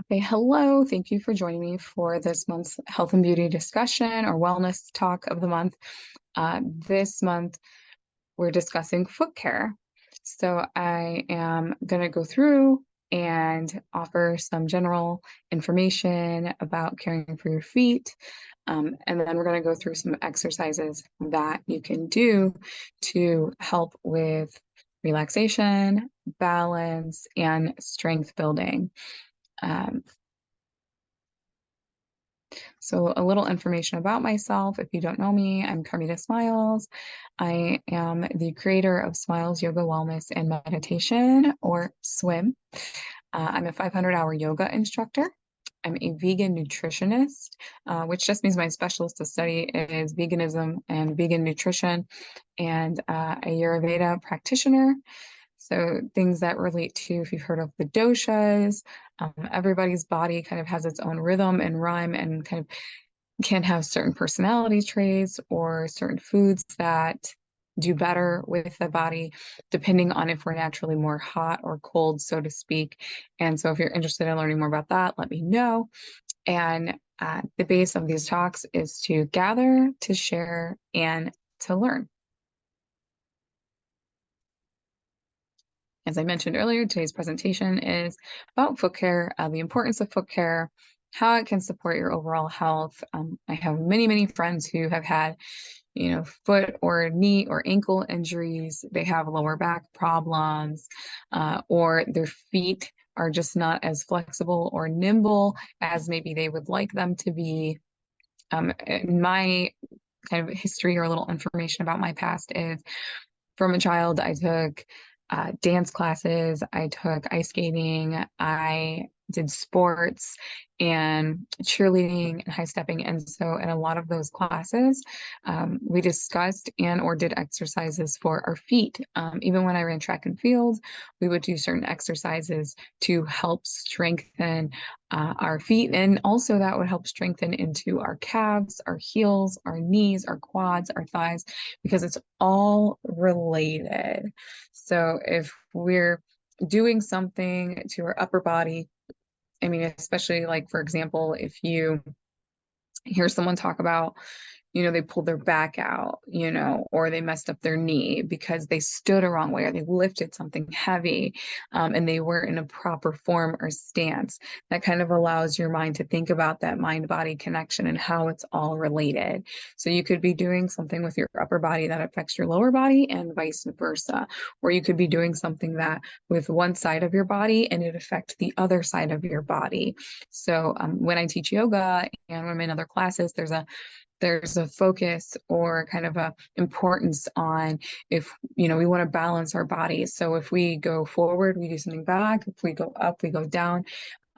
Okay, hello. Thank you for joining me for this month's health and beauty discussion or wellness talk of the month. This month, we're discussing foot care. So I am going to go through and offer some general information about caring for your feet. And then we're going to go through some exercises that you can do to help with relaxation, balance, and strength building. Um, So a little information about myself. If you don't know me, I'm Carmita Smiles. I am the creator of Smiles Yoga Wellness and Meditation, or SWIM. I'm a 500-hour yoga instructor. I'm a vegan nutritionist, which just means my specialist of study is veganism and vegan nutrition, and a Ayurveda practitioner. So things that relate to, if you've heard of the doshas, everybody's body kind of has its own rhythm and rhyme and kind of can have certain personality traits or certain foods that do better with the body, depending on if we're naturally more hot or cold, so to speak. And so if you're interested in learning more about that, let me know. And the base of these talks is to gather, to share, and to learn. As I mentioned earlier, today's presentation is about foot care, the importance of foot care, how it can support your overall health. I have many, many friends who have had, foot or knee or ankle injuries. They have lower back problems, or their feet are just not as flexible or nimble as maybe they would like them to be. My kind of history or a little information about my past is from a child, I took dance classes, I took ice skating, I did sports and cheerleading and high stepping. And so in a lot of those classes, we discussed and or did exercises for our feet. Even when I ran track and field, we would do certain exercises to help strengthen our feet. And also that would help strengthen into our calves, our heels, our knees, our quads, our thighs, because it's all related. So if we're doing something to our upper body, I mean, especially like, for example, if you hear someone talk about, they pulled their back out, or they messed up their knee because they stood a wrong way or they lifted something heavy, and they weren't in a proper form or stance. That kind of allows your mind to think about that mind-body connection and how it's all related. So you could be doing something with your upper body that affects your lower body and vice versa. Or you could be doing something that with one side of your body and it affects the other side of your body. So when I teach yoga and when I'm in other classes, there's a focus or kind of a importance on if, we want to balance our bodies. So if we go forward, we do something back. If we go up, we go down.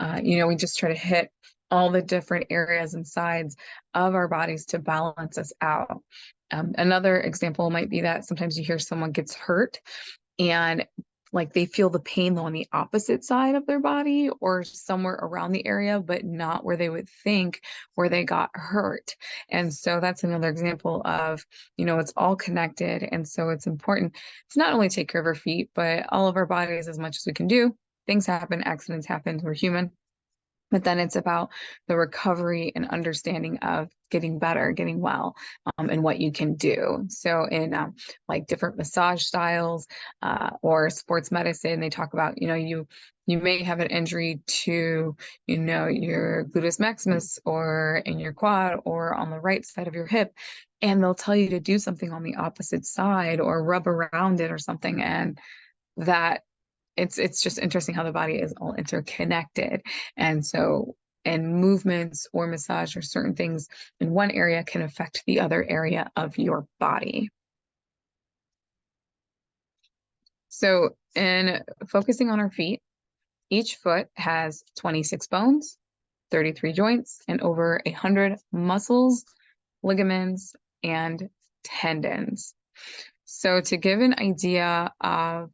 We just try to hit all the different areas and sides of our bodies to balance us out. Another example might be that sometimes you hear someone gets hurt and like they feel the pain though on the opposite side of their body or somewhere around the area, but not where they would think where they got hurt. And so that's another example of, it's all connected. And so it's important to not only take care of our feet, but all of our bodies as much as we can do. Things happen, accidents happen, we're human. But then it's about the recovery and understanding of getting better, getting well, and what you can do. So in like different massage styles or sports medicine, they talk about, you may have an injury to, your gluteus maximus or in your quad or on the right side of your hip. And they'll tell you to do something on the opposite side or rub around it or something. And that it's just interesting how the body is all interconnected. And so, and movements or massage or certain things in one area can affect the other area of your body. So in focusing on our feet, each foot has 26 bones, 33 joints, and over 100 muscles, ligaments, and tendons. So to give an idea of,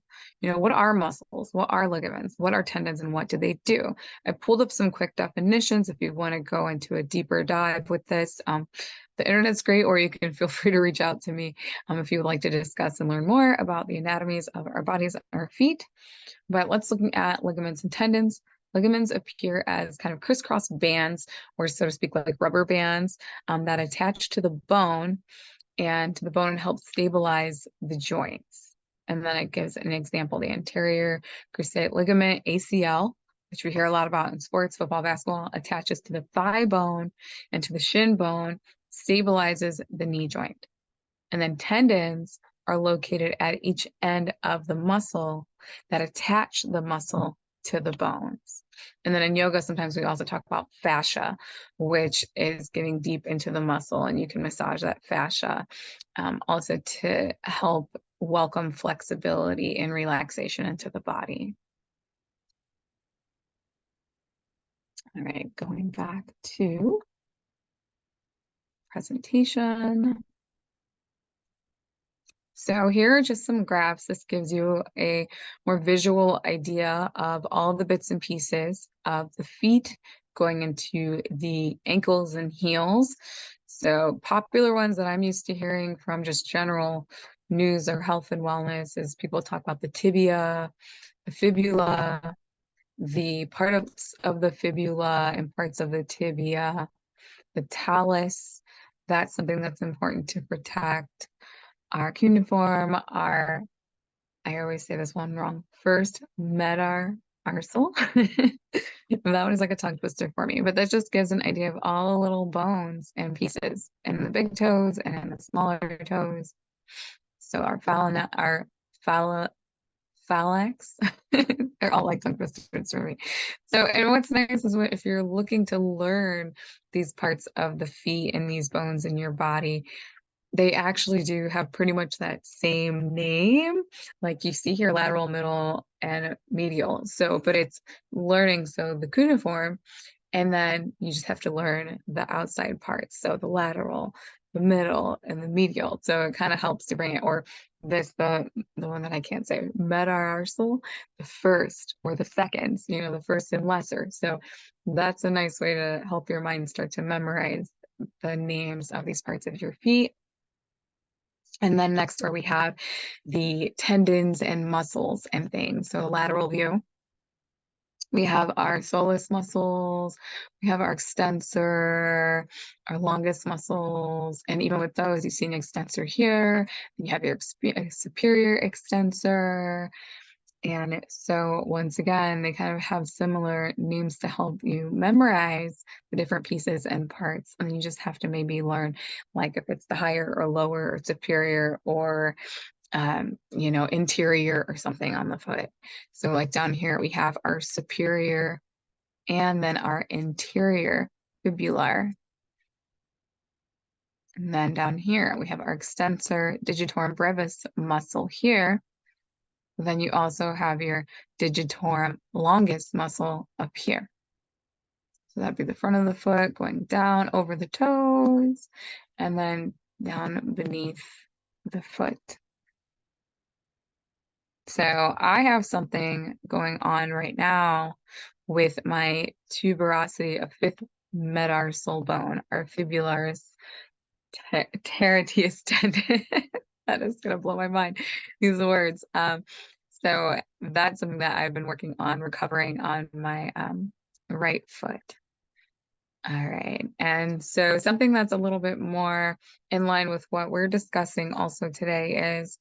what are muscles, what are ligaments, what are tendons, and what do they do? I pulled up some quick definitions if you want to go into a deeper dive with this. The internet's great, or you can feel free to reach out to me if you would like to discuss and learn more about the anatomies of our bodies and our feet. But let's look at ligaments and tendons. Ligaments appear as kind of crisscross bands, or so to speak, like rubber bands that attach to the bone, and the bone helps stabilize the joints. And then it gives an example, the anterior cruciate ligament, ACL, which we hear a lot about in sports, football, basketball, attaches to the thigh bone and to the shin bone, stabilizes the knee joint. And then tendons are located at each end of the muscle that attach the muscle to the bones. And then in yoga, sometimes we also talk about fascia, which is getting deep into the muscle, and you can massage that fascia also to help welcome flexibility and relaxation into the body. All right, going back to presentation. So here are just some graphs. This gives you a more visual idea of all the bits and pieces of the feet going into the ankles and heels. So popular ones that I'm used to hearing from just general news or health and wellness is people talk about the tibia, the fibula, the parts of the fibula and parts of the tibia, the talus. That's something that's important to protect. Our cuneiform, I always say this one wrong, first metatarsal. That one is like a tongue twister for me, but that just gives an idea of all the little bones and pieces in the big toes and in the smaller toes. So our phalanx, they're all like tongue twisters for me. So, and what's nice is if you're looking to learn these parts of the feet and these bones in your body, they actually do have pretty much that same name. Like you see here, lateral, middle, and medial. So, but it's learning. So the cuneiform, and then you just have to learn the outside parts. So the lateral, the middle, and the medial. So it kind of helps to bring it, or the one that I can't say, metatarsal, the first or the second, the first and lesser. So that's a nice way to help your mind start to memorize the names of these parts of your feet. And then next where we have the tendons and muscles and things. So lateral view, we have our soleus muscles, we have our extensor, our longus muscles, and even with those, you see an extensor here, and you have your superior extensor. And so once again, they kind of have similar names to help you memorize the different pieces and parts. And you just have to maybe learn, like if it's the higher or lower or superior or interior or something on the foot. So like down here, we have our superior and then our interior fibular. And then down here, we have our extensor digitorum brevis muscle here. Then you also have your digitorum longus muscle up here. So that'd be the front of the foot going down over the toes and then down beneath the foot. So I have something going on right now with my tuberosity of fifth metatarsal bone, our fibularis tertius tendon. That is going to blow my mind, these words. So that's something that I've been working on recovering on my right foot. All right. And so something that's a little bit more in line with what we're discussing also today is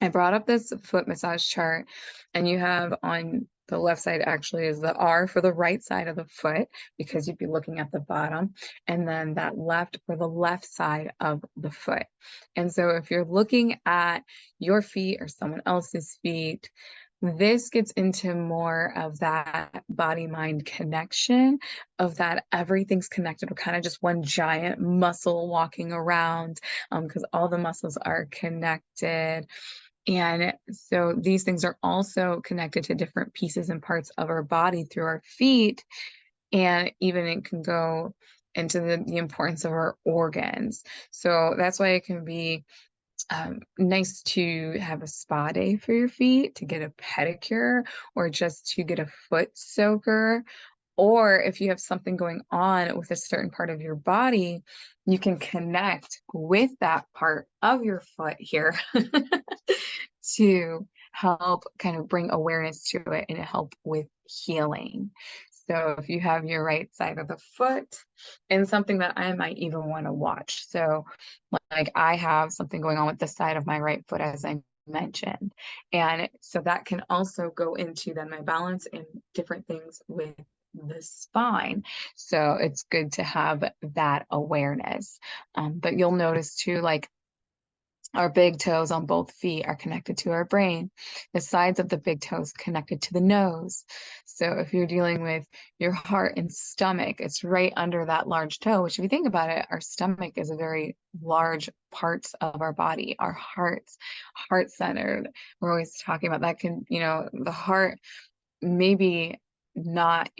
I brought up this foot massage chart, and you have on the left side actually is the R for the right side of the foot, because you'd be looking at the bottom, and then that left for the left side of the foot. And so if you're looking at your feet or someone else's feet, this gets into more of that body-mind connection, of that everything's connected. We're kind of just one giant muscle walking around, because all the muscles are connected. And so these things are also connected to different pieces and parts of our body through our feet. And even it can go into the importance of our organs. So that's why it can be nice to have a spa day for your feet, to get a pedicure, or just to get a foot soaker. Or if you have something going on with a certain part of your body, you can connect with that part of your foot here to help kind of bring awareness to it and help with healing. So if you have your right side of the foot and something that I might even want to watch. So like I have something going on with the side of my right foot, as I mentioned. And so that can also go into then my balance and different things with the spine. So it's good to have that awareness. But you'll notice too, like our big toes on both feet are connected to our brain. The sides of the big toes connected to the nose. So if you're dealing with your heart and stomach, it's right under that large toe, which if you think about it, our stomach is a very large part of our body. Our hearts, heart centered. We're always talking about that can, the heart maybe not,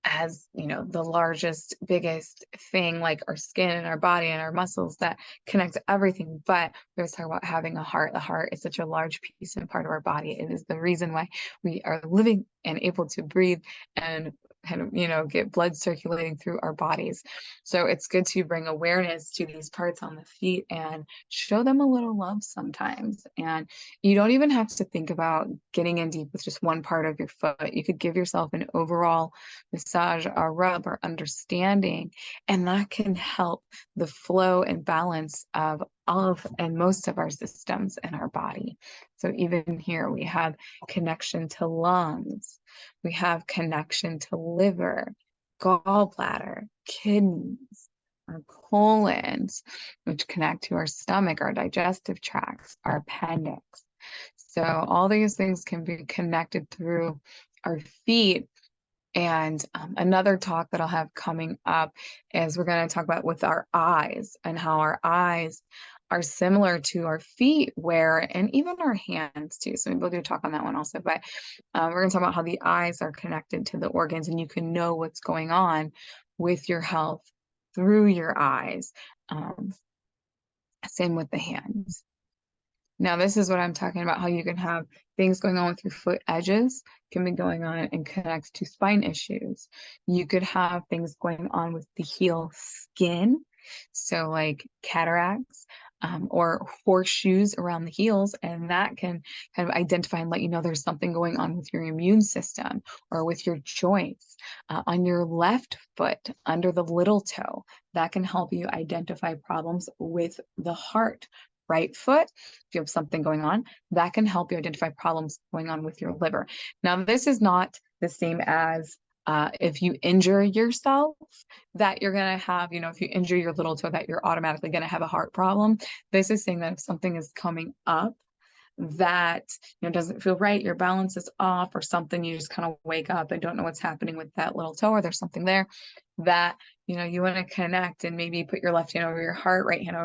as the largest biggest thing like our skin and our body and our muscles that connect to everything, but we always talk about having a heart. The heart is such a large piece and part of our body. It is the reason why we are living and able to breathe and kind of get blood circulating through our bodies. So it's good to bring awareness to these parts on the feet and show them a little love sometimes. And you don't even have to think about getting in deep with just one part of your foot. You could give yourself an overall massage or rub or understanding, and that can help the flow and balance of all of and most of our systems in our body. So even here we have connection to lungs, we have connection to liver, gallbladder, kidneys, our colons, which connect to our stomach, our digestive tracts, our appendix. So all these things can be connected through our feet. And another talk that I'll have coming up is we're going to talk about with our eyes and how our eyes are similar to our feet, and even our hands too. So maybe we'll do a talk on that one also. But we're going to talk about how the eyes are connected to the organs, and you can know what's going on with your health through your eyes. Same with the hands. Now, this is what I'm talking about, how you can have things going on with your foot edges can be going on and connect to spine issues. You could have things going on with the heel skin, so like cataracts, or horseshoes around the heels, and that can kind of identify and let you know there's something going on with your immune system or with your joints. On your left foot, under the little toe, that can help you identify problems with the heart. Right foot, if you have something going on, that can help you identify problems going on with your liver. Now, this is not the same as if you injure yourself, that you're going to have, if you injure your little toe, that you're automatically going to have a heart problem. This is saying that if something is coming up that doesn't feel right, your balance is off or something, you just kind of wake up and don't know what's happening with that little toe, or there's something there that you want to connect and maybe put your left hand over your heart, right hand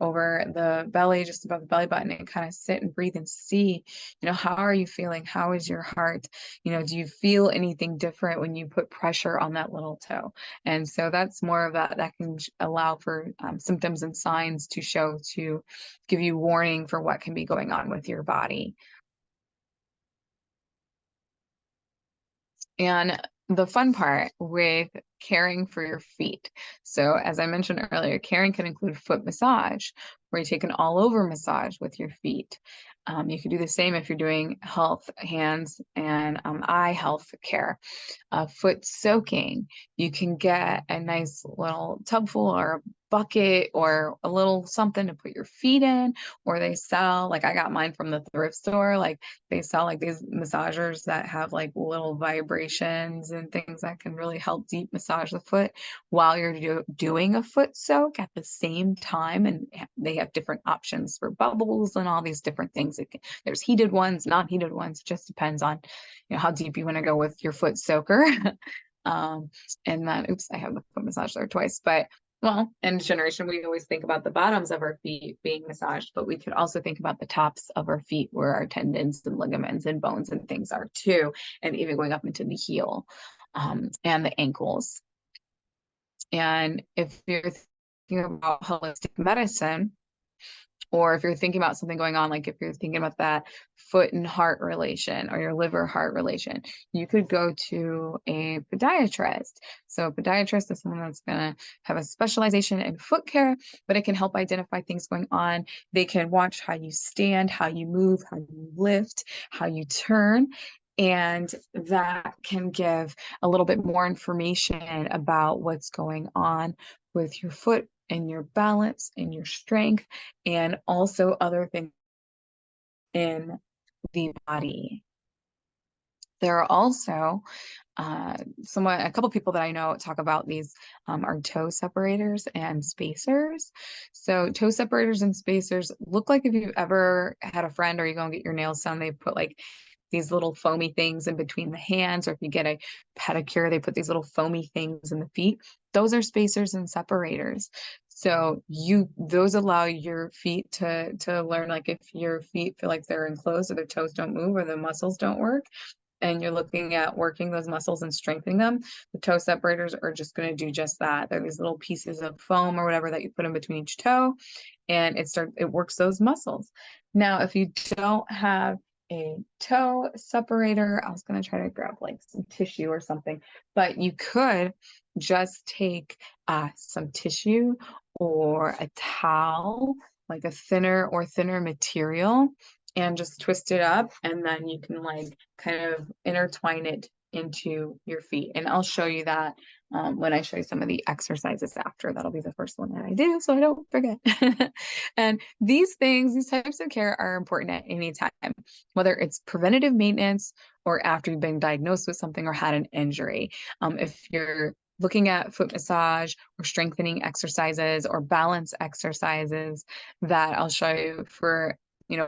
over the belly, just above the belly button, and kind of sit and breathe and see, how are you feeling? How is your heart? Do you feel anything different when you put pressure on that little toe? And so that's more of that can allow for symptoms and signs to show, to give you warning for what can be going on with your body. And the fun part with caring for your feet. So as I mentioned earlier, caring can include foot massage, where you take an all over massage with your feet. You can do the same if you're doing health, hands, and eye health care. Foot soaking, you can get a nice little tub full or a bucket or a little something to put your feet in, or they sell, like I got mine from the thrift store, like they sell like these massagers that have like little vibrations and things that can really help deep massage the foot while you're doing a foot soak at the same time. And they have different options for bubbles and all these different things. There's heated ones, not heated ones. It just depends on how deep you want to go with your foot soaker. And then, oops, I have the foot massage there twice. But well, in generation, we always think about the bottoms of our feet being massaged, but we could also think about the tops of our feet where our tendons and ligaments and bones and things are too, and even going up into the heel and the ankles. And if you're thinking about holistic medicine, or if you're thinking about something going on, like if you're thinking about that foot and heart relation or your liver heart relation, you could go to a podiatrist. So a podiatrist is someone that's going to have a specialization in foot care, but it can help identify things going on. They can watch how you stand, how you move, how you lift, how you turn. And that can give a little bit more information about what's going on with your foot and your balance and your strength, and also other things in the body. There are also a couple people that I know talk about these are toe separators and spacers. So toe separators and spacers look like if you've ever had a friend or you go and get your nails done, they put like these little foamy things in between the hands, or if you get a pedicure, they put these little foamy things in the feet. Those are spacers and separators. So those allow your feet to learn, like if your feet feel like they're enclosed or their toes don't move or the muscles don't work, and you're looking at working those muscles and strengthening them, the toe separators are just going to do just that. They're these little pieces of foam or whatever that you put in between each toe, and it works those muscles. Now, if you don't have a toe separator, I was going to try to grab like some tissue or something, but you could just take some tissue or a towel, like a thinner material, and just twist it up, and then you can like kind of intertwine it into your feet. And I'll show you that when I show you some of the exercises after. That'll be the first one that I do, so I don't forget. And these types of care are important at any time, whether it's preventative maintenance or after you've been diagnosed with something or had an injury. If you're looking at foot massage or strengthening exercises or balance exercises that I'll show you for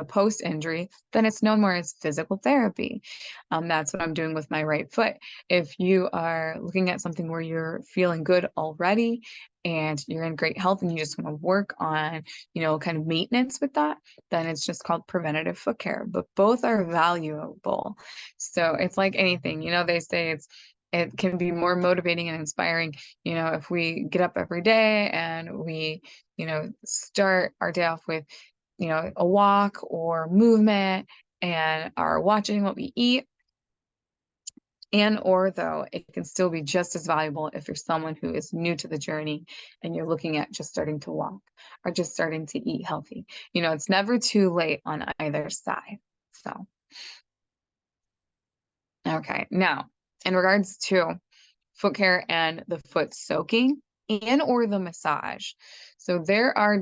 post injury, then it's known more as physical therapy. That's what I'm doing with my right foot. If you are looking at something where you're feeling good already and you're in great health and you just want to work on, kind of maintenance with that, then it's just called preventative foot care. But both are valuable. So it's like anything, they say it can be more motivating and inspiring, if we get up every day and we, start our day off with a walk or movement and are watching what we eat. And or though it can still be just as valuable if you're someone who is new to the journey and you're looking at just starting to walk or just starting to eat healthy. It's never too late on either side. So, okay. Now, in regards to foot care and the foot soaking and or the massage. So there are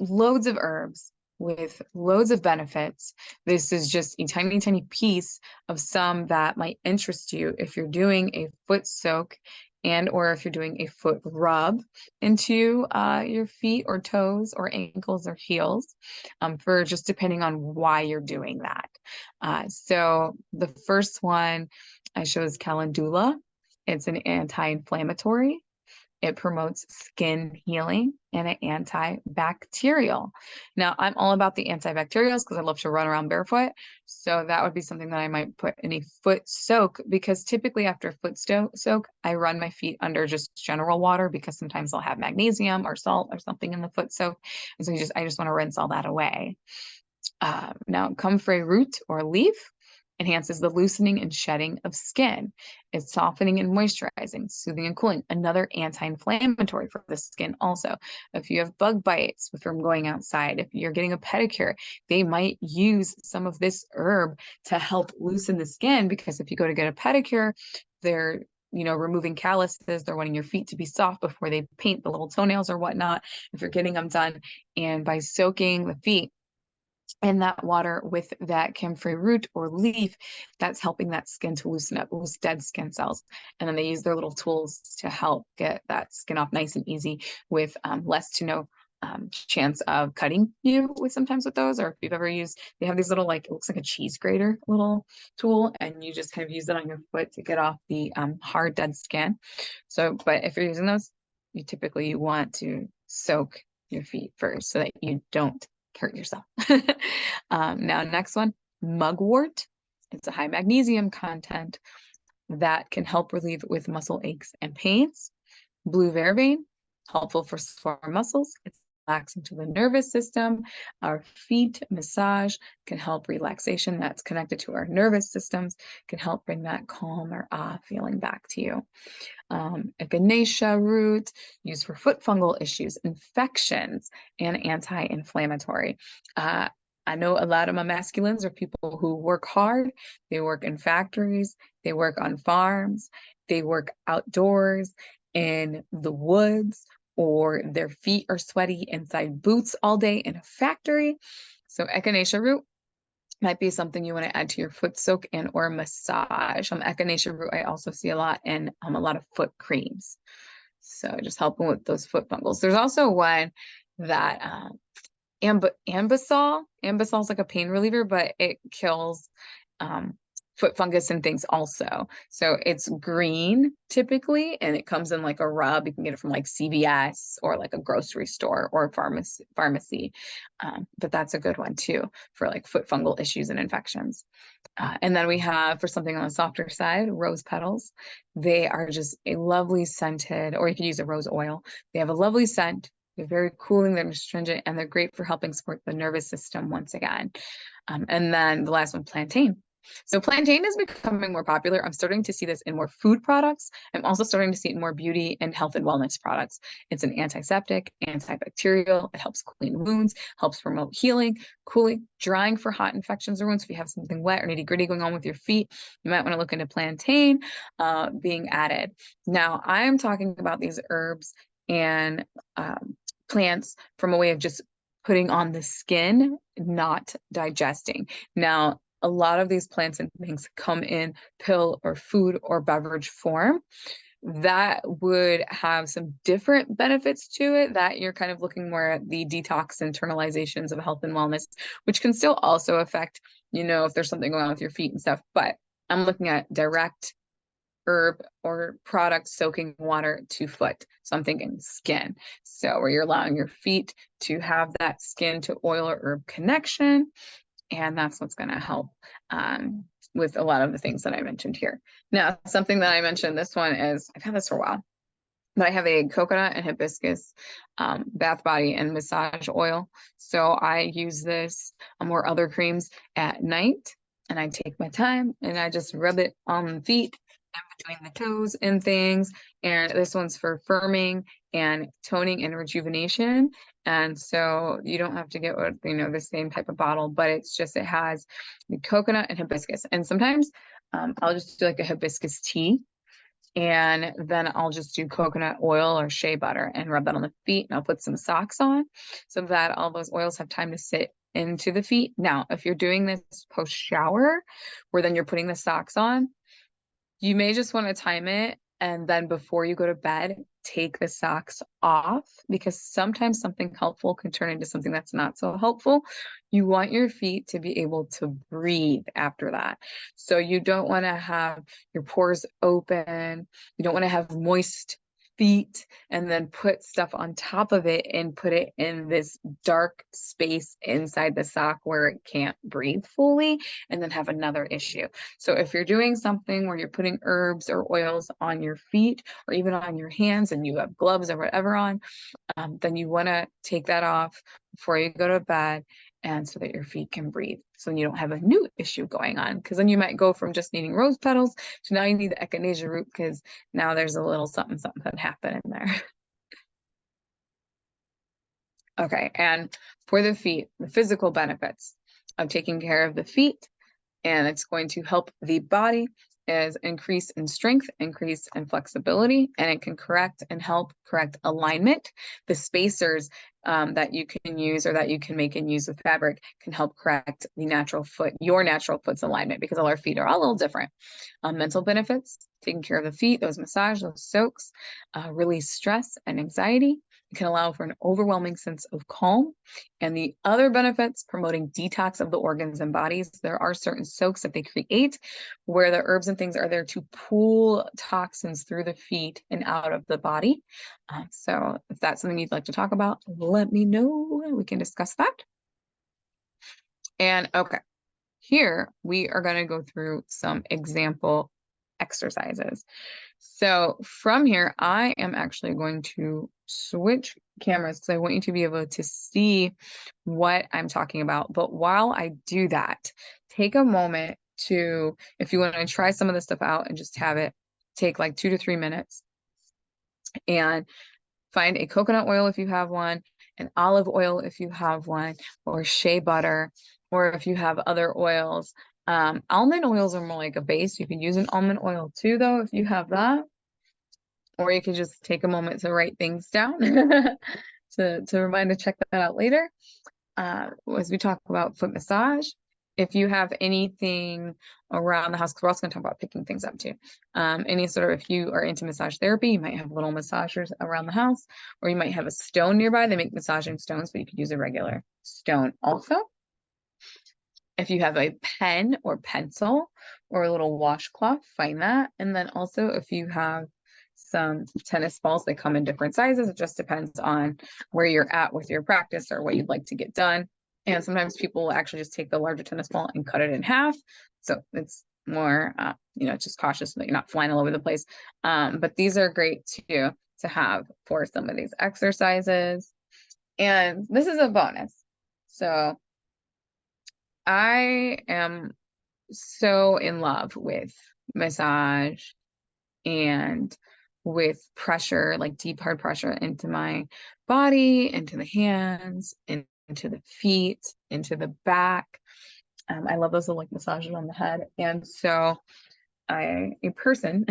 loads of herbs with loads of benefits. This is just a tiny, tiny piece of some that might interest you if you're doing a foot soak and or if you're doing a foot rub into your feet or toes or ankles or heels, for just depending on why you're doing that. So the first one I show is calendula. It's an anti-inflammatory. It promotes skin healing and an antibacterial. Now, I'm all about the antibacterials because I love to run around barefoot. So that would be something that I might put in a foot soak, because typically after a foot soak, I run my feet under just general water because sometimes I'll have magnesium or salt or something in the foot soak. And so I just want to rinse all that away. Now, comfrey root or leaf enhances the loosening and shedding of skin. It's softening and moisturizing, soothing and cooling. Another anti-inflammatory for the skin also. If you have bug bites from going outside, if you're getting a pedicure, they might use some of this herb to help loosen the skin, because if you go to get a pedicure, they're removing calluses. They're wanting your feet to be soft before they paint the little toenails or whatnot, if you're getting them done. And by soaking the feet in that water with that camphor root or leaf, that's helping that skin to loosen up, loose dead skin cells. And then they use their little tools to help get that skin off nice and easy with less to no chance of cutting you sometimes with those. Or if you've ever used, they have these little, like, it looks like a cheese grater little tool, and you just kind of use it on your foot to get off the hard dead skin. So, but if you're using those, you want to soak your feet first so that you don't hurt yourself. Now, next one, mugwort. It's a high magnesium content that can help relieve with muscle aches and pains. Blue vervain, helpful for sore muscles. It's relaxing to the nervous system. Our feet massage can help relaxation that's connected to our nervous systems, can help bring that calm or feeling back to you. Echinacea root, used for foot fungal issues, infections, and anti-inflammatory. I know a lot of my masculines are people who work hard. They work in factories, they work on farms, they work outdoors in the woods, or their feet are sweaty inside boots all day in a factory. So echinacea root might be something you want to add to your foot soak and or massage. Echinacea root I also see a lot in a lot of foot creams. So just helping with those foot fungals. There's also one that Ambisol. Ambisol is like a pain reliever, but it kills um, foot fungus and things also. So it's green typically, and it comes in like a rub. You can get it from like CVS or like a grocery store or a pharmacy. But that's a good one too for like foot fungal issues and infections. And then we have, for something on the softer side, rose petals. They are just a lovely scented, or you can use a rose oil. They have a lovely scent. They're very cooling, they're astringent, and they're great for helping support the nervous system once again. And then the last one, plantain. So plantain is becoming more popular. I'm starting to see this in more food products. I'm also starting to see it in more beauty and health and wellness products. It's an antiseptic, antibacterial. It helps clean wounds, helps promote healing, cooling, drying for hot infections or wounds. If you have something wet or nitty gritty going on with your feet, you might want to look into plantain being added. Now, I am talking about these herbs and plants from a way of just putting on the skin, not digesting. Now, a lot of these plants and things come in pill or food or beverage form. That would have some different benefits to it, that you're kind of looking more at the detox internalizations of health and wellness, which can still also affect, if there's something going on with your feet and stuff. But I'm looking at direct herb or product soaking water to foot. So I'm thinking skin. So where you're allowing your feet to have that skin to oil or herb connection. And that's what's going to help with a lot of the things that I mentioned here. Now, something that I mentioned, this one is, I've had this for a while, but I have a coconut and hibiscus bath, body, and massage oil. So I use this or other creams at night, and I take my time and I just rub it on the feet and between the toes and things. And this one's for firming and toning and rejuvenation. And so you don't have to get the same type of bottle, but it has the coconut and hibiscus. And sometimes I'll just do like a hibiscus tea, and then I'll just do coconut oil or shea butter and rub that on the feet, and I'll put some socks on so that all those oils have time to sit into the feet. Now, if you're doing this post shower, where then you're putting the socks on, you may just want to time it, and then before you go to bed, take the socks off, because sometimes something helpful can turn into something that's not so helpful. You want your feet to be able to breathe after that. So you don't want to have your pores open. You don't want to have moist feet and then put stuff on top of it and put it in this dark space inside the sock where it can't breathe fully, and then have another issue. So if you're doing something where you're putting herbs or oils on your feet or even on your hands, and you have gloves or whatever on, then you want to take that off before you go to bed, and so that your feet can breathe. So you don't have a new issue going on, because then you might go from just needing rose petals to now you need the echinacea root, because now there's a little something that happened in there. Okay, and for the feet, the physical benefits of taking care of the feet, and it's going to help the body, is increase in strength, increase in flexibility, and it can correct and help correct alignment. The spacers that you can use or that you can make and use with fabric can help correct your natural foot's alignment, because all our feet are all a little different. Mental benefits, taking care of the feet, those massage, those soaks, release stress and anxiety. It can allow for an overwhelming sense of calm. And the other benefits, promoting detox of the organs and bodies. There are certain soaks that they create where the herbs and things are there to pull toxins through the feet and out of the body. So if that's something you'd like to talk about, let me know. We can discuss that. And okay, here we are going to go through some example exercises. So from here, I am actually going to switch cameras because I want you to be able to see what I'm talking about. But while I do that, take a moment to, if you want to try some of this stuff out and just have it take like 2 to 3 minutes, and find a coconut oil if you have one, and olive oil if you have one, or shea butter, or if you have other oils. Almond oils are more like a base. You can use an almond oil too, though, if you have that. Or you can just take a moment to write things down to remind to check that out later. As we talk about foot massage, if you have anything around the house, because we're also going to talk about picking things up too. Any sort of, if you are into massage therapy, you might have little massagers around the house, or you might have a stone nearby. They make massaging stones, but you could use a regular stone also. If you have a pen or pencil or a little washcloth, find that. And then also if you have some tennis balls, they come in different sizes. It just depends on where you're at with your practice or what you'd like to get done. And sometimes people will actually just take the larger tennis ball and cut it in half. So it's more, just cautious so that you're not flying all over the place. But these are great too to have for some of these exercises. And this is a bonus. So I am so in love with massage and with pressure, like deep, hard pressure into my body, into the hands, into the feet, into the back. I love those little like massages on the head. And so a person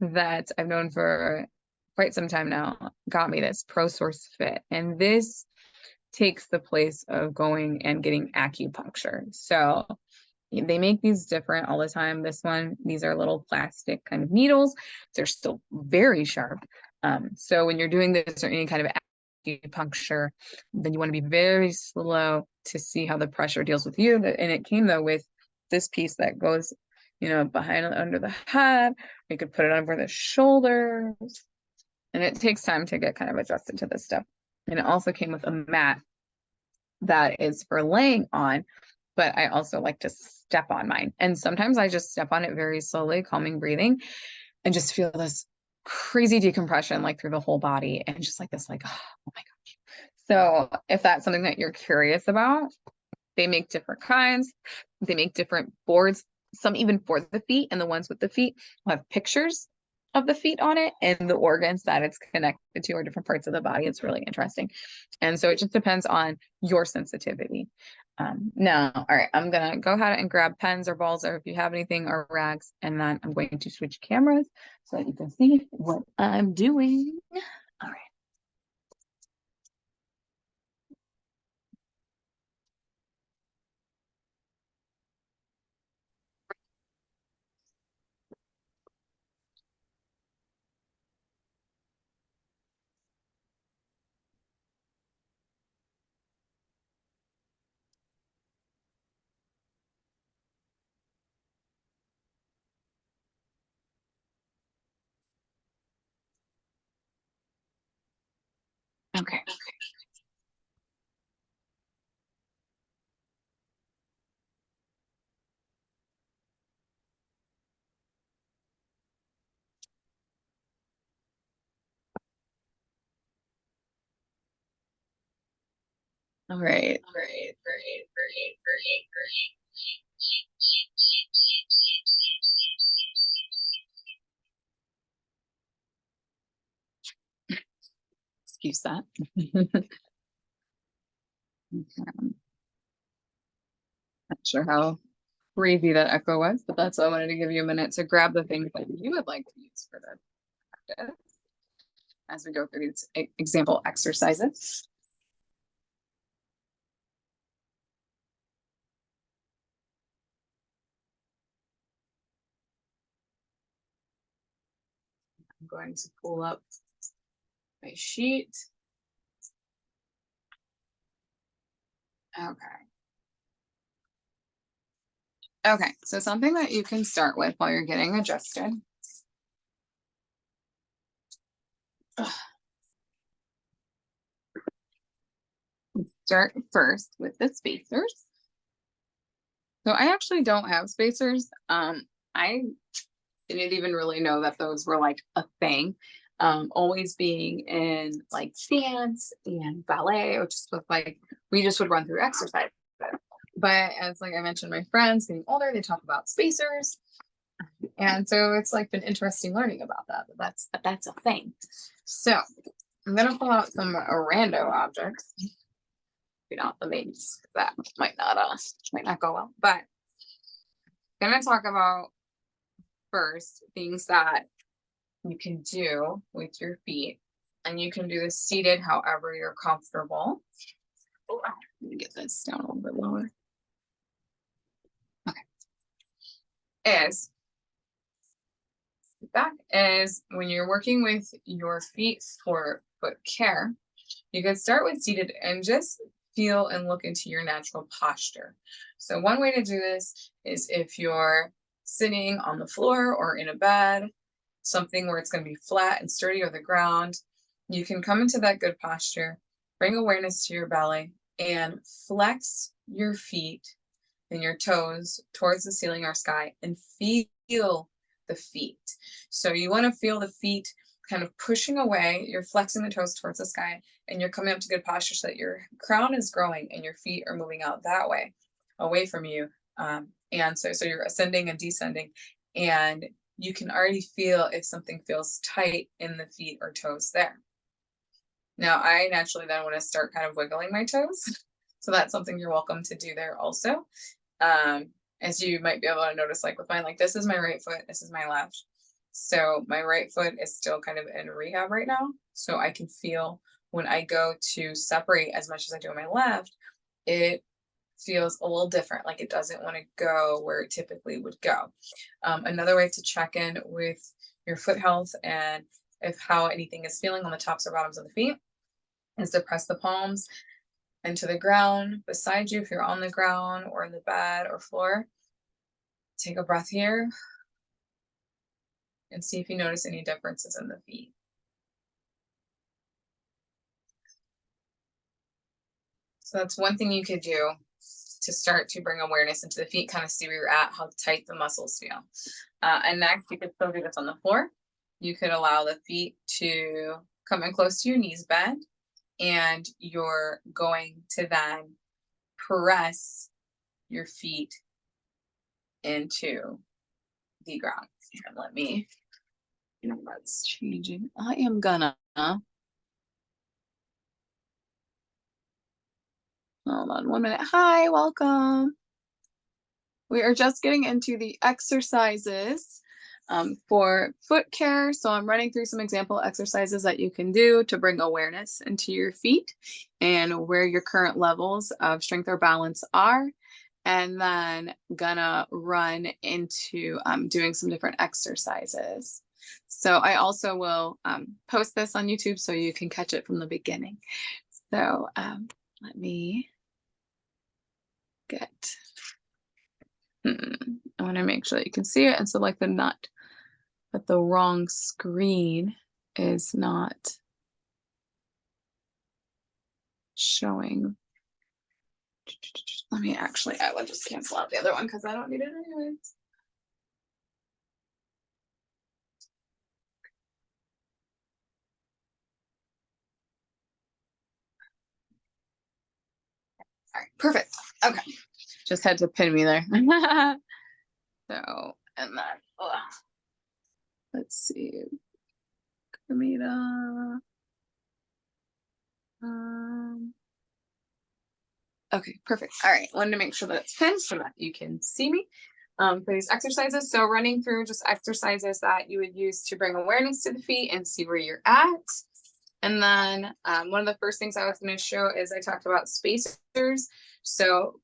that I've known for quite some time now got me this ProSource Fit. And this takes the place of going and getting acupuncture. So they make these different all the time. These are little plastic kind of needles. They're still very sharp. So when you're doing this or any kind of acupuncture, then you want to be very slow to see how the pressure deals with you. And it came though with this piece that goes, behind under the head. You could put it over the shoulders. And it takes time to get kind of adjusted to this stuff. And it also came with a mat that is for laying on, but I also like to step on mine. And sometimes I just step on it very slowly, calming breathing, and just feel this crazy decompression like through the whole body and just like this, like, oh my gosh. So if that's something that you're curious about, they make different kinds. They make different boards, some even for the feet, and the ones with the feet will have pictures of the feet on it and the organs that it's connected to or different parts of the body. It's really interesting. And so it just depends on your sensitivity. Now, all right, I'm gonna go ahead and grab pens or balls or if you have anything or rags, and then I'm going to switch cameras so that you can see what I'm doing. All right. Okay. All right. All right. Great. Great. Great. Great. Excuse that. Not sure how crazy that echo was, but that's why I wanted to give you a minute to grab the things that you would like to use for the practice as we go through these example exercises. I'm going to pull up my sheet. Okay. Okay, so something that you can start with while you're getting adjusted. Start first with the spacers. So I actually don't have spacers. I didn't even really know that those were like a thing. Always being in like dance and ballet, or just with like, we just would run through exercise. But as like I mentioned, my friends getting older, they talk about spacers. And so it's like been interesting learning about that. But that's a thing. So I'm gonna pull out some rando objects. Maybe not the maze. That might not go well. But I'm gonna talk about first things that you can do with your feet. And you can do this seated however you're comfortable. Oh, let me get this down a little bit lower. Okay. That is when you're working with your feet for foot care, you can start with seated and just feel and look into your natural posture. So, one way to do this is if you're sitting on the floor or in a bed, something where it's going to be flat and sturdy or the ground, you can come into that good posture, bring awareness to your belly, and flex your feet and your toes towards the ceiling or sky and feel the feet. So you want to feel the feet kind of pushing away. You're flexing the toes towards the sky and you're coming up to good posture so that your crown is growing and your feet are moving out that way, away from you. And so you're ascending and descending, and you can already feel if something feels tight in the feet or toes there. Now, I naturally then want to start kind of wiggling my toes. So that's something you're welcome to do there also. As you might be able to notice, like with mine, like this is my right foot, this is my left. So my right foot is still kind of in rehab right now. So I can feel when I go to separate as much as I do on my left, it feels a little different. Like it doesn't want to go where it typically would go. Another way to check in with your foot health and if how anything is feeling on the tops or bottoms of the feet is to press the palms into the ground beside you if you're on the ground or in the bed or floor. Take a breath here and see if you notice any differences in the feet. So that's one thing you could do to start to bring awareness into the feet, kind of see where you're at, how tight the muscles feel. And next, you could still do this on the floor. You could allow the feet to come in close to your knees bend, and you're going to then press your feet into the ground. Here, let me, that's changing. I am gonna, hold on 1 minute. Hi, welcome. We are just getting into the exercises for foot care. So I'm running through some example exercises that you can do to bring awareness into your feet and where your current levels of strength or balance are. And then gonna run into doing some different exercises. So I also will post this on YouTube so you can catch it from the beginning. So let me get, I want to make sure that you can see it and select the nut, but the wrong screen is not showing. Let me actually, I will just cancel out the other one because I don't need it anyways. All right, perfect. Okay, just had to pin me there. So, and then, let's see. Kamita. Okay, perfect. All right, wanted to make sure that it's pinned so that you can see me for these exercises. So running through just exercises that you would use to bring awareness to the feet and see where you're at. And then one of the first things I was going to show is I talked about spacers. So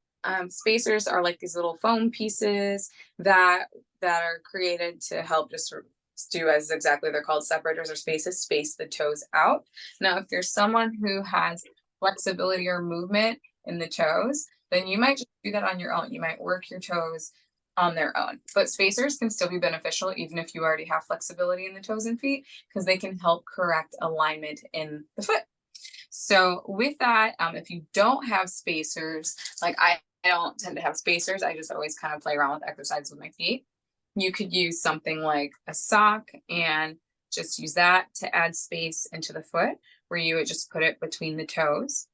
spacers are like these little foam pieces that are created to help just do as exactly they're called, separators or spaces, space the toes out. Now, if you're someone who has flexibility or movement in the toes, then you might just do that on your own. You might work your toes on their own. But spacers can still be beneficial even if you already have flexibility in the toes and feet, because they can help correct alignment in the foot. So with that, if you don't have spacers, like I don't tend to have spacers, I just always kind of play around with exercises with my feet. You could use something like a sock and just use that to add space into the foot, where you would just put it between the toes.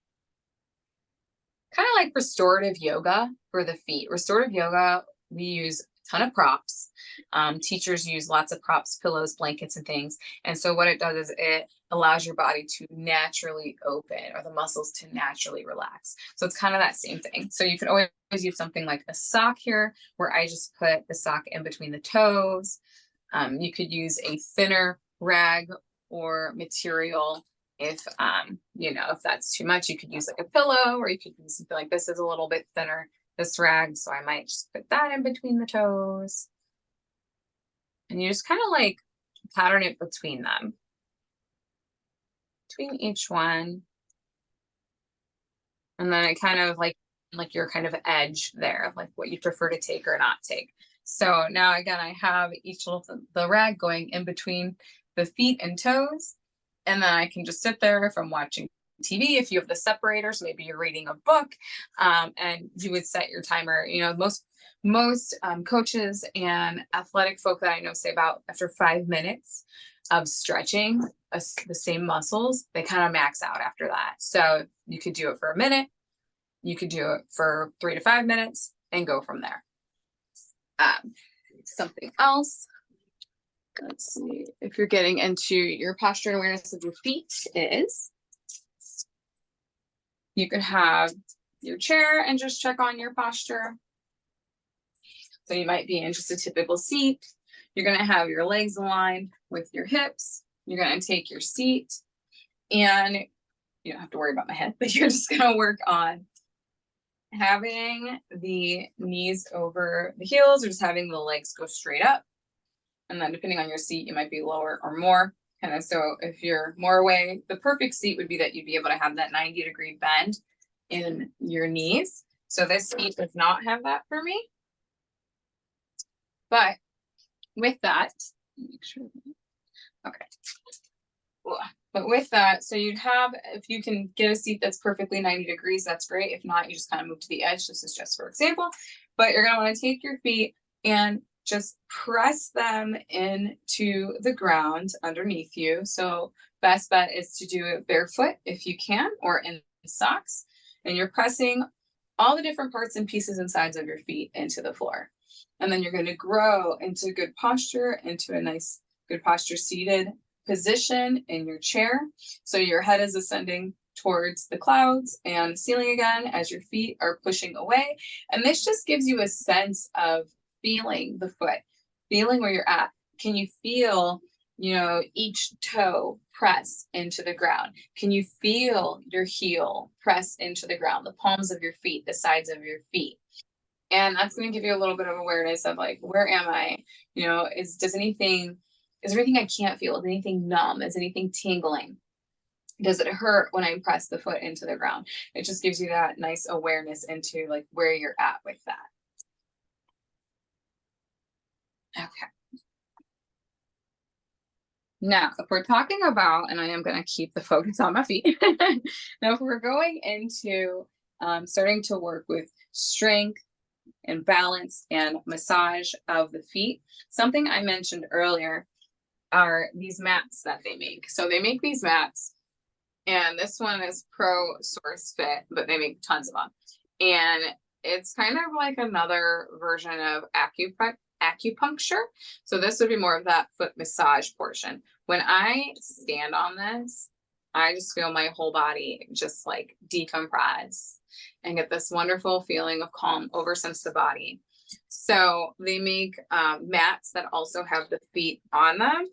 Kind of like restorative yoga for the feet. Restorative yoga, we use ton of props. Teachers use lots of props, pillows, blankets, and things. And so what it does is it allows your body to naturally open, or the muscles to naturally relax. So it's kind of that same thing. So you can always use something like a sock here, where I just put the sock in between the toes. You could use a thinner rag or material. If if that's too much, you could use like a pillow, or you could use something like this is a little bit thinner, this rag. So I might just put that in between the toes. And you just kind of like pattern it between them, between each one. And then it kind of like your kind of edge there, like what you prefer to take or not take. So now again, I have each of the rag going in between the feet and toes. And then I can just sit there if I'm watching TV. If you have the separators, maybe you're reading a book, and you would set your timer. Most coaches and athletic folk that I know say about after 5 minutes of stretching the same muscles, they kind of max out after that. So you could do it for a minute, you could do it for 3 to 5 minutes, and go from there. Something else. Let's see if you're getting into your posture and awareness of your feet is you could have your chair and just check on your posture. So you might be in just a typical seat. You're going to have your legs aligned with your hips. You're going to take your seat, and you don't have to worry about my head, but you're just going to work on having the knees over the heels, or just having the legs go straight up. And then depending on your seat, you might be lower or more. Kind of, so if you're more away, the perfect seat would be that you'd be able to have that 90-degree bend in your knees. So this seat does not have that for me. But with that, make sure. Okay. But with that, so you'd have, if you can get a seat that's perfectly 90 degrees, that's great. If not, you just kind of move to the edge. This is just for example. But you're going to want to take your feet and just press them into the ground underneath you. So best bet is to do it barefoot if you can, or in socks. And you're pressing all the different parts and pieces and sides of your feet into the floor. And then you're going to grow into good posture, into a nice good posture seated position in your chair. So your head is ascending towards the clouds and ceiling again as your feet are pushing away. And this just gives you a sense of feeling the foot, feeling where you're at. Can you feel, each toe press into the ground? Can you feel your heel press into the ground, the palms of your feet, the sides of your feet? And that's going to give you a little bit of awareness of like, where am I? Is there anything I can't feel? Is anything numb? Is anything tingling? Does it hurt when I press the foot into the ground? It just gives you that nice awareness into like where you're at with that. Okay. Now, if we're talking about, and I am going to keep the focus on my feet. Now, if we're going into starting to work with strength and balance and massage of the feet, something I mentioned earlier are these mats that they make. So they make these mats, and this one is Pro Source Fit, but they make tons of them. And it's kind of like another version of acupuncture. So this would be more of that foot massage portion. When I stand on this, I just feel my whole body just like decompress and get this wonderful feeling of calm over since the body. So they make mats that also have the feet on them,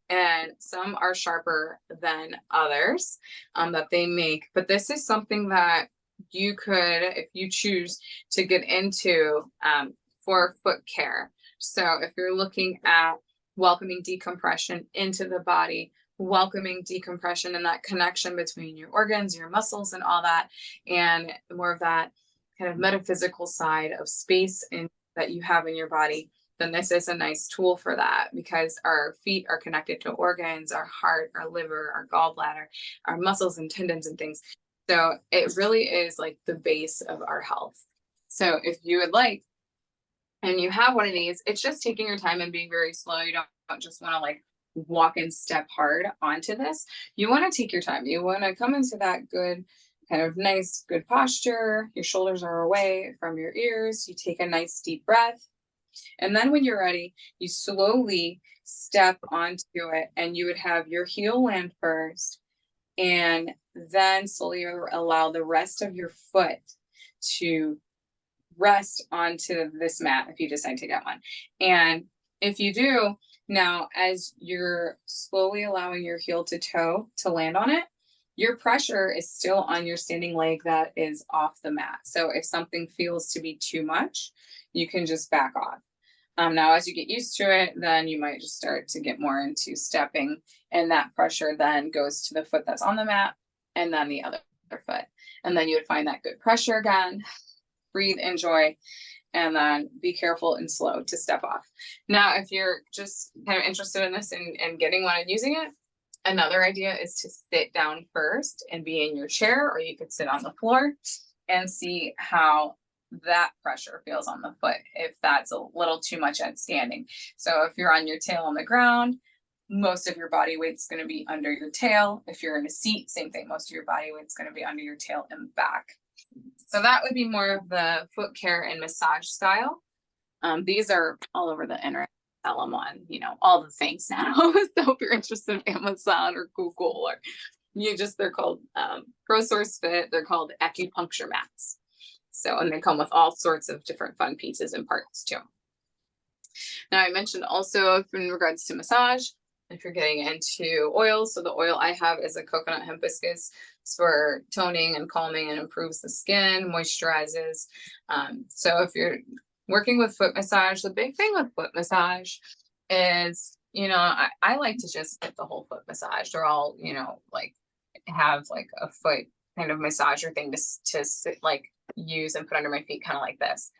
and some are sharper than others that they make. But this is something that you could, if you choose to get into for foot care. So if you're looking at welcoming decompression into the body, welcoming decompression and that connection between your organs, your muscles, and all that, and more of that kind of metaphysical side of space that you have in your body, then this is a nice tool for that, because our feet are connected to organs, our heart, our liver, our gallbladder, our muscles and tendons and things. So it really is like the base of our health. So if you would like, and you have one of these, it's just taking your time and being very slow. You don't just want to like walk and step hard onto this. You want to take your time. You want to come into that good kind of nice, good posture. Your shoulders are away from your ears. You take a nice deep breath. And then when you're ready, you slowly step onto it and you would have your heel land first and then slowly allow the rest of your foot to rest onto this mat if you decide to get one. And if you do, now as you're slowly allowing your heel to toe to land on it, your pressure is still on your standing leg that is off the mat. So if something feels to be too much, you can just back off. Now, as you get used to it, then you might just start to get more into stepping, and that pressure then goes to the foot that's on the mat and then the other foot. And then you would find that good pressure again. Breathe, enjoy, and then be careful and slow to step off. Now, if you're just kind of interested in this and getting one and using it, another idea is to sit down first and be in your chair, or you could sit on the floor and see how that pressure feels on the foot if that's a little too much at standing. So if you're on your tail on the ground, most of your body weight's going to be under your tail. If you're in a seat, same thing. Most of your body weight's going to be under your tail and back. So that would be more of the foot care and massage style. These are all over the internet. Tell them on, all the things now. So if you're interested in Amazon or Google, or they're called ProSource Fit. They're called acupuncture mats. So, and they come with all sorts of different fun pieces and parts too. Now I mentioned also in regards to massage, if you're getting into oils, so the oil I have is a coconut hibiscus. It's for toning and calming and improves the skin, moisturizes. So if you're working with foot massage, the big thing with foot massage is, I like to just get the whole foot massage. They're all, like have like a foot kind of massager thing to sit, like use and put under my feet, kind of like this.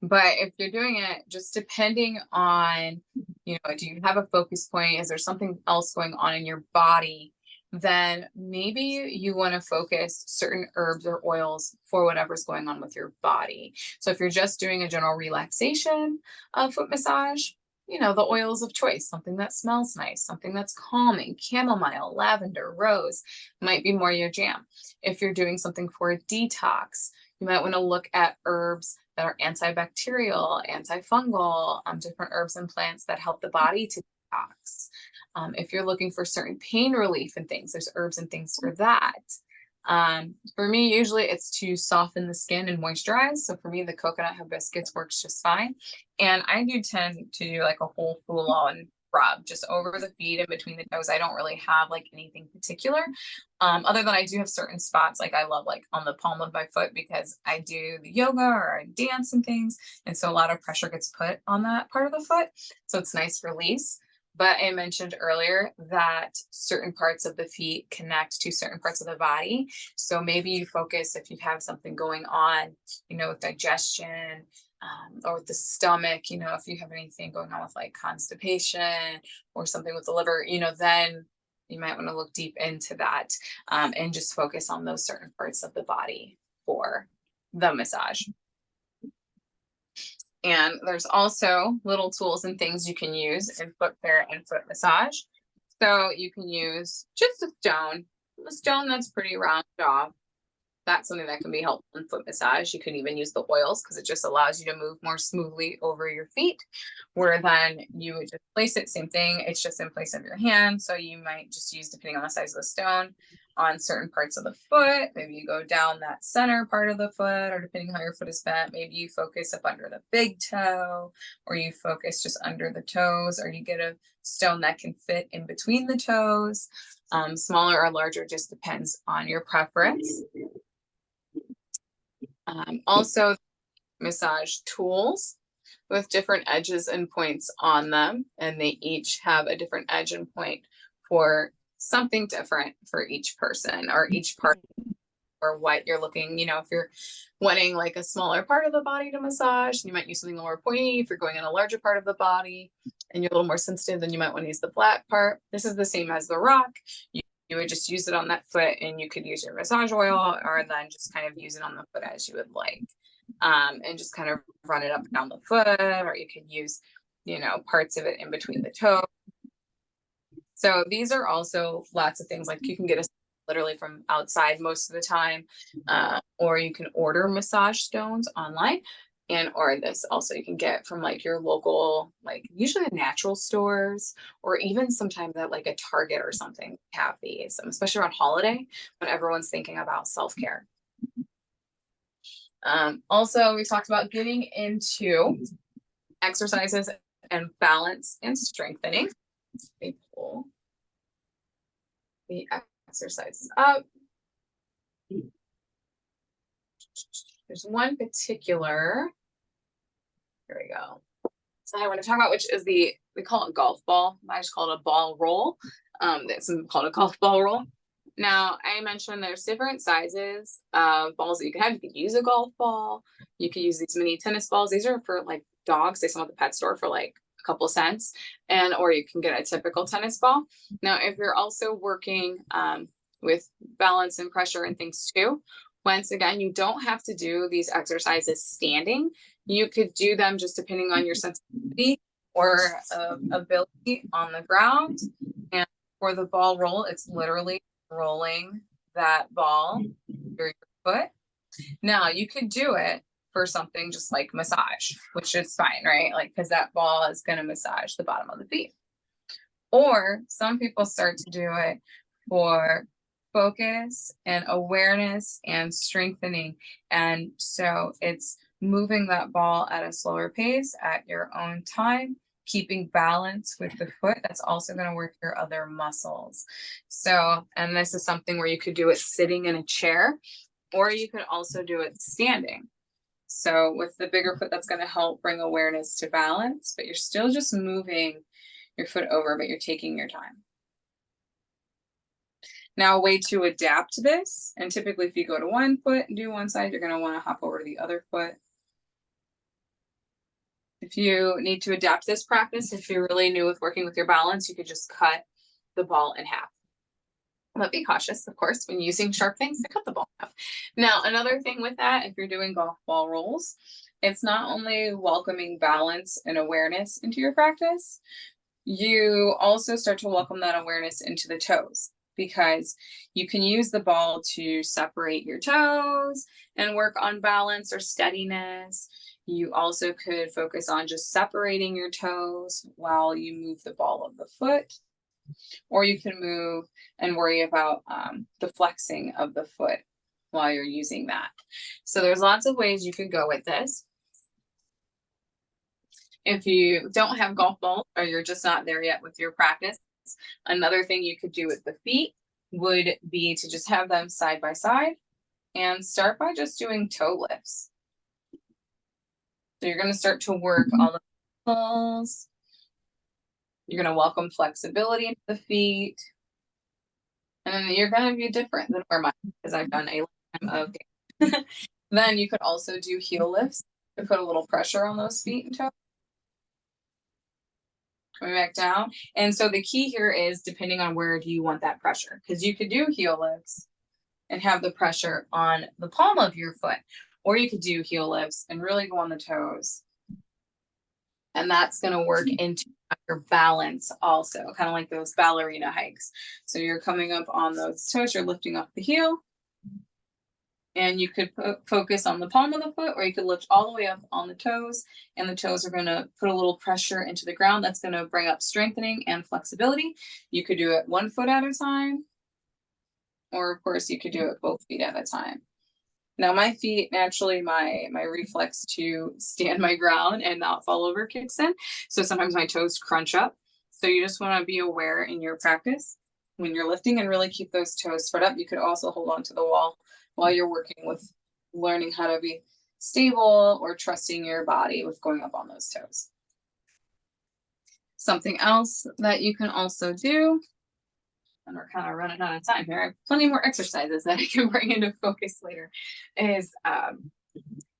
But if you're doing it, just depending on, do you have a focus point? Is there something else going on in your body? Then maybe you want to focus certain herbs or oils for whatever's going on with your body. So if you're just doing a general relaxation foot massage, the oils of choice, something that smells nice, something that's calming, chamomile, lavender, rose might be more your jam. If you're doing something for a detox, you might want to look at herbs that are antibacterial, antifungal, different herbs and plants that help the body to detox. If you're looking for certain pain relief and things, there's herbs and things for that. For me, usually it's to soften the skin and moisturize. So for me, the coconut hibiscus works just fine. And I do tend to do like a whole full-on rub just over the feet and between the toes. I don't really have like anything particular. Other than I do have certain spots like I love like on the palm of my foot because I do the yoga or I dance and things. And so a lot of pressure gets put on that part of the foot. So it's nice release. But I mentioned earlier that certain parts of the feet connect to certain parts of the body. So maybe you focus if you have something going on, with digestion or with the stomach, if you have anything going on with like constipation or something with the liver, then you might want to look deep into that and just focus on those certain parts of the body for the massage. And there's also little tools and things you can use in foot care and foot massage. So you can use just a stone that's pretty round off. That's something that can be helpful in foot massage. You can even use the oils because it just allows you to move more smoothly over your feet, where then you would just place it, same thing. It's just in place of your hand. So you might just use, depending on the size of the stone, on certain parts of the foot. Maybe you go down that center part of the foot, or depending on how your foot is bent, maybe you focus up under the big toe, or you focus just under the toes, or you get a stone that can fit in between the toes. Smaller or larger just depends on your preference. Also, massage tools with different edges and points on them, and they each have a different edge and point for something different for each person or each part, or what you're looking, if you're wanting like a smaller part of the body to massage, you might use something more pointy. If you're going in a larger part of the body and you're a little more sensitive, then you might want to use the flat part. This is the same as the rock. You would just use it on that foot, and you could use your massage oil, or then just kind of use it on the foot as you would like, and just kind of run it up and down the foot, or you could use, parts of it in between the toes. So these are also lots of things, like you can get a literally from outside most of the time, or you can order massage stones online. And or this also you can get from like your local, like usually natural stores, or even sometimes at like a Target or something have these, especially around holiday when everyone's thinking about self-care. Also, we talked about getting into exercises and balance and strengthening. We pull the exercises up. There's one particular, here we go. So I want to talk about, which is we call it golf ball. I just call it a ball roll. It's called a golf ball roll. Now, I mentioned there's different sizes of balls that you can have. You could use a golf ball. You could use these mini tennis balls. These are for like dogs. They sell at the pet store for like a couple cents, or you can get a typical tennis ball. Now, if you're also working with balance and pressure and things too, once again, you don't have to do these exercises standing. You could do them just depending on your sensitivity or ability on the ground. And for the ball roll, it's literally rolling that ball through your foot. Now, you could do it for something just like massage, which is fine, right? Like, because that ball is going to massage the bottom of the feet. Or some people start to do it for focus and awareness and strengthening. And so it's moving that ball at a slower pace at your own time, keeping balance with the foot. That's also going to work your other muscles. So, and this is something where you could do it sitting in a chair, or you could also do it standing. So with the bigger foot, that's going to help bring awareness to balance, but you're still just moving your foot over, but you're taking your time. Now, a way to adapt this, and typically if you go to one foot and do one side, you're going to want to hop over to the other foot. If you need to adapt this practice, if you're really new with working with your balance, you could just cut the ball in half. But be cautious, of course, when using sharp things to cut the ball in half. Now, another thing with that, if you're doing golf ball rolls, it's not only welcoming balance and awareness into your practice, you also start to welcome that awareness into the toes, because you can use the ball to separate your toes and work on balance or steadiness. You also could focus on just separating your toes while you move the ball of the foot, or you can move and worry about the flexing of the foot while you're using that. So there's lots of ways you could go with this. If you don't have golf balls or you're just not there yet with your practice, another thing you could do with the feet would be to just have them side by side and start by just doing toe lifts. So you're going to start to work all the muscles. You're going to welcome flexibility into the feet. And then you're going to be different than where mine, because I've done a lifetime of Then you could also do heel lifts to put a little pressure on those feet and toes. Coming back down. And so the key here is depending on where do you want that pressure, because you could do heel lifts and have the pressure on the palm of your foot, or you could do heel lifts and really go on the toes. And that's going to work into your balance also, kind of like those ballerina hikes. So you're coming up on those toes, you're lifting up the heel, and you could focus on the palm of the foot, or you could lift all the way up on the toes, and the toes are going to put a little pressure into the ground. That's going to bring up strengthening and flexibility. You could do it 1 foot at a time, or of course you could do it both feet at a time. Now my feet, naturally my reflex to stand my ground and not fall over kicks in. So sometimes my toes crunch up. So you just want to be aware in your practice when you're lifting and really keep those toes spread up. You could also hold on to the wall while you're working with learning how to be stable or trusting your body with going up on those toes. Something else that you can also do, and we're kind of running out of time here, I have plenty more exercises that I can bring into focus later, is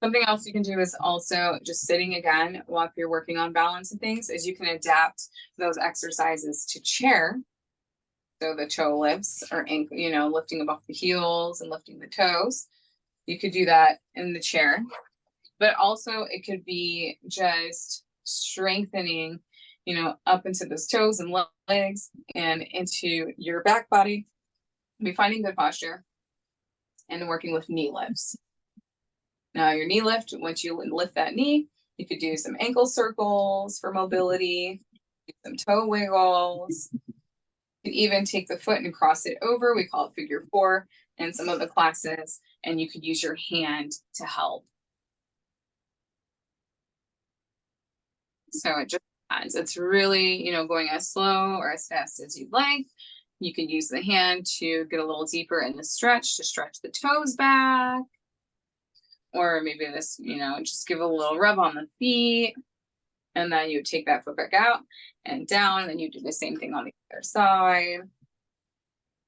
something else you can do is also just sitting again while you're working on balance and things, is you can adapt those exercises to chair. So the toe lifts or ankle, lifting above the heels and lifting the toes. You could do that in the chair, but also it could be just strengthening, up into those toes and legs and into your back body. Be finding good posture and working with knee lifts. Now your knee lift, once you lift that knee, you could do some ankle circles for mobility, do some toe wiggles. You can even take the foot and cross it over. We call it figure four in some of the classes, and you could use your hand to help. So it just depends. It's really, going as slow or as fast as you'd like. You can use the hand to get a little deeper in the stretch to stretch the toes back. Or maybe this, just give a little rub on the feet. And then you take that foot back out and down, and you do the same thing on the other side.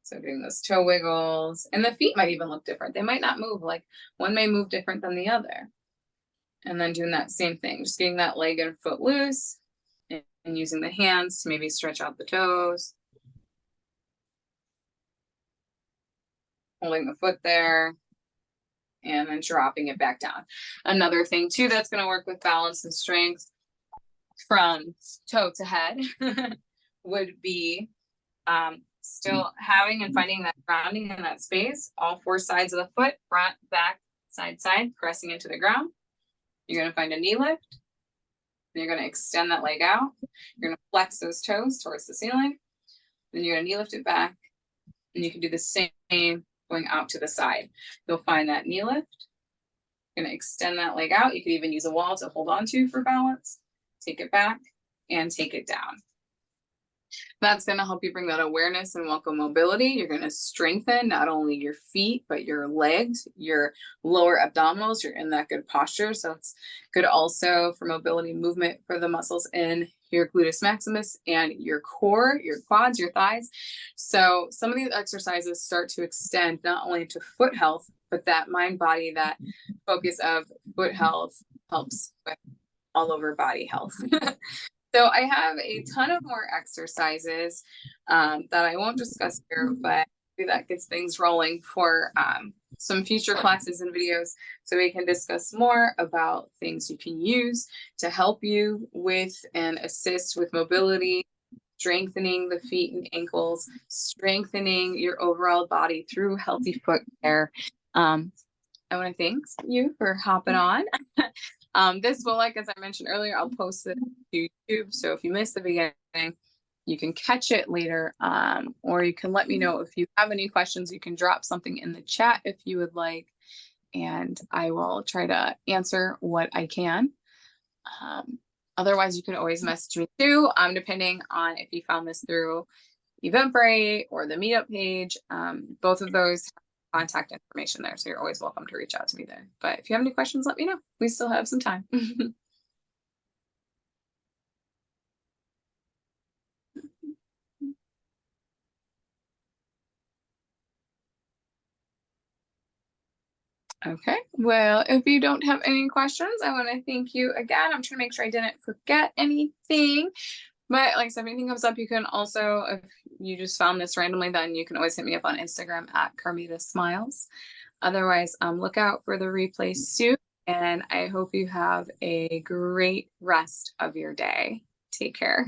So doing those toe wiggles. And the feet might even look different. They might not move, like one may move different than the other. And then doing that same thing, just getting that leg and foot loose and using the hands to maybe stretch out the toes. Holding the foot there and then dropping it back down. Another thing too that's going to work with balance and strength from toe to head would be still having and finding that grounding in that space, all four sides of the foot, front, back, side, pressing into the ground. You're going to find a knee lift. You're going to extend that leg out. You're going to flex those toes towards the ceiling. Then you're going to knee lift it back. And you can do the same going out to the side. You'll find that knee lift. You're going to extend that leg out. You could even use a wall to hold on to for balance. Take it back and take it down. That's going to help you bring that awareness and welcome mobility. You're going to strengthen not only your feet, but your legs, your lower abdominals. You're in that good posture. So it's good also for mobility movement for the muscles in your gluteus maximus and your core, your quads, your thighs. So some of these exercises start to extend not only to foot health, but that mind body, that focus of foot health helps with all over body health. So I have a ton of more exercises that I won't discuss here, but that gets things rolling for some future classes and videos so we can discuss more about things you can use to help you with and assist with mobility, strengthening the feet and ankles, strengthening your overall body through healthy foot care. I want to thank you for hopping on. This will, like, as I mentioned earlier, I'll post it to YouTube. So if you missed the beginning, you can catch it later, or you can let me know if you have any questions. You can drop something in the chat if you would like, and I will try to answer what I can. Otherwise, you can always message me too, depending on if you found this through Eventbrite or the Meetup page. Both of those contact information there, so you're always welcome to reach out to me there. But if you have any questions, let me know. We still have some time. Okay, well, if you don't have any questions, I want to thank you again. I'm trying to make sure I didn't forget anything. But like I said, if anything comes up, you can also, if you just found this randomly, then you can always hit me up on Instagram at Carmita Smiles. Otherwise, look out for the replay soon. And I hope you have a great rest of your day. Take care.